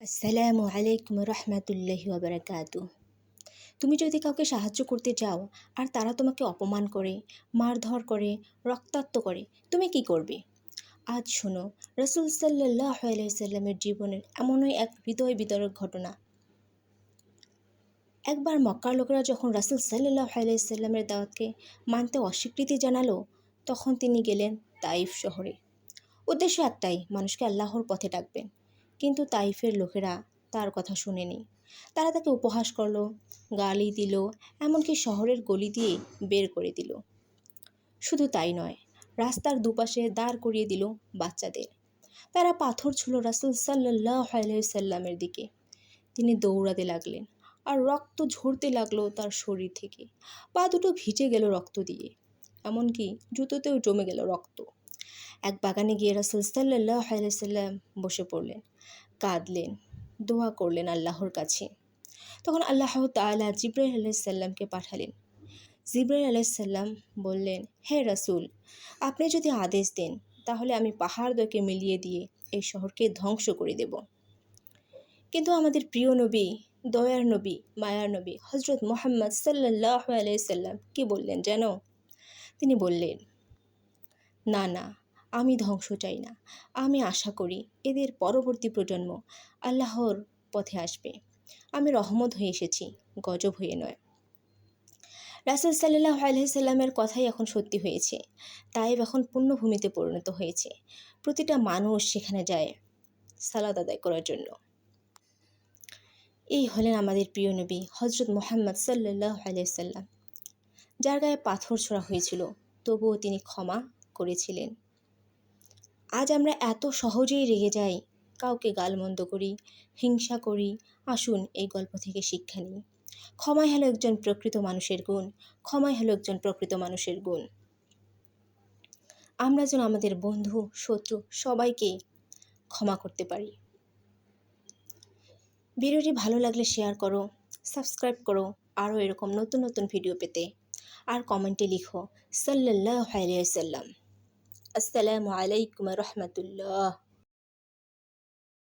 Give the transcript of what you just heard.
আসসালামু আলাইকুম রহমতুল্লাহি ওয়া। তুমি যদি কাউকে সাহায্য করতে যাও আর তারা তোমাকে অপমান করে, মারধর করে, রক্তাক্ত করে, তুমি কি করবে? আজ শোনো রাসূল সাল্লাল্লাহু আলাইহি সাল্লামের জীবনের এমনই এক হৃদয় বিদারক ঘটনা। একবার মক্কার লোকেরা যখন রাসূল সাল্লাল্লাহু আলাইহি সাল্লামের দাওয়াতকে মানতে অস্বীকৃতি জানালো, তখন তিনি গেলেন তাইফ শহরে। উদ্দেশ্য একটাই, মানুষকে আল্লাহর পথে ডাকবেন। কিন্তু তাইফের লোকেরা তার কথা শুনেনি। তারা তাকে উপহাস করলো, গালি দিল, এমনকি শহরের গলি দিয়ে বের করে দিল। শুধু তাই নয়, রাস্তার দুপাশে দাঁড় করিয়ে দিল বাচ্চাদের। তারা পাথর ছুঁড়ল রাসূল সাল্লাল্লাহু আলাইহি সাল্লামের দিকে। তিনি দৌড়াতে লাগলেন, আর রক্ত ঝরতে লাগলো তার শরীর থেকে। পা দুটো ভিজে গেল রক্ত দিয়ে, এমনকি জুতোতেও জমে গেল রক্ত। এক বাগানে গিয়ে রাসূল সাল্লাল্লাহু আলাইহি সাল্লাম বসে পড়লেন, কাঁদলেন, দোয়া করলেন আল্লাহর কাছে। তখন আল্লাহ তাআলা জিবরাইল আলাইহিস সালামকে পাঠালেন। জিবরাইল আলাইহিস সালাম বললেন, হে রাসূল, আপনি যদি আদেশ দেন তাহলে আমি পাহাড়দ্বয়কে মিলিয়ে দিয়ে এই শহরকে ধ্বংস করে দেব। কিন্তু আমাদের প্রিয় নবী, দয়ার নবী, মায়ার নবী হযরত মুহাম্মদ সাল্লাল্লাহু আলাইহি সাল্লাম কি বললেন জানো? তিনি বললেন, না না, আমি ধ্বংস চাই না। আমি আশা করি এদের পরবর্তী প্রজন্ম আল্লাহর পথে আসবে। আমি রহমত হয়ে এসেছি, গজব হয়ে নয়। রাসূল সাল্লাল্লাহু আলাইহি সাল্লামের কথাই এখন সত্যি হয়েছে। তাইফ এখন পুণ্যভূমিতে পরিণত হয়েছে। প্রতিটা মানুষ সেখানে যায় সালাত আদায় করার জন্য। এই হলেন আমাদের প্রিয় নবী হযরত মুহাম্মদ সাল্লাল্লাহু আলাইহি সাল্লাম, যার গায়ে পাথর ছোঁড়া হয়েছিল, তবুও তিনি ক্ষমা করেছিলেন। আজ আমরা এত সহজেই রেগে যাই, কাউকে গালমন্দ করি, হিংসা করি। আসুন এই গল্প থেকে শিক্ষা নিই। ক্ষমাই হলো একজন প্রকৃত মানুষের গুণ। ক্ষমাই হলো একজন প্রকৃত মানুষের গুণ। আমরা যেন আমাদের বন্ধু, শত্রু সবাইকে ক্ষমা করতে পারি। ভিডিওটি ভালো লাগলে শেয়ার করো, সাবস্ক্রাইব করো আরও এরকম নতুন নতুন ভিডিও পেতে। আর কমেন্টে লিখো সাল্লাল্লাহু আলাইহি সাল্লাম। আসসালামু আলাইকুম রহমতুল্লাহ।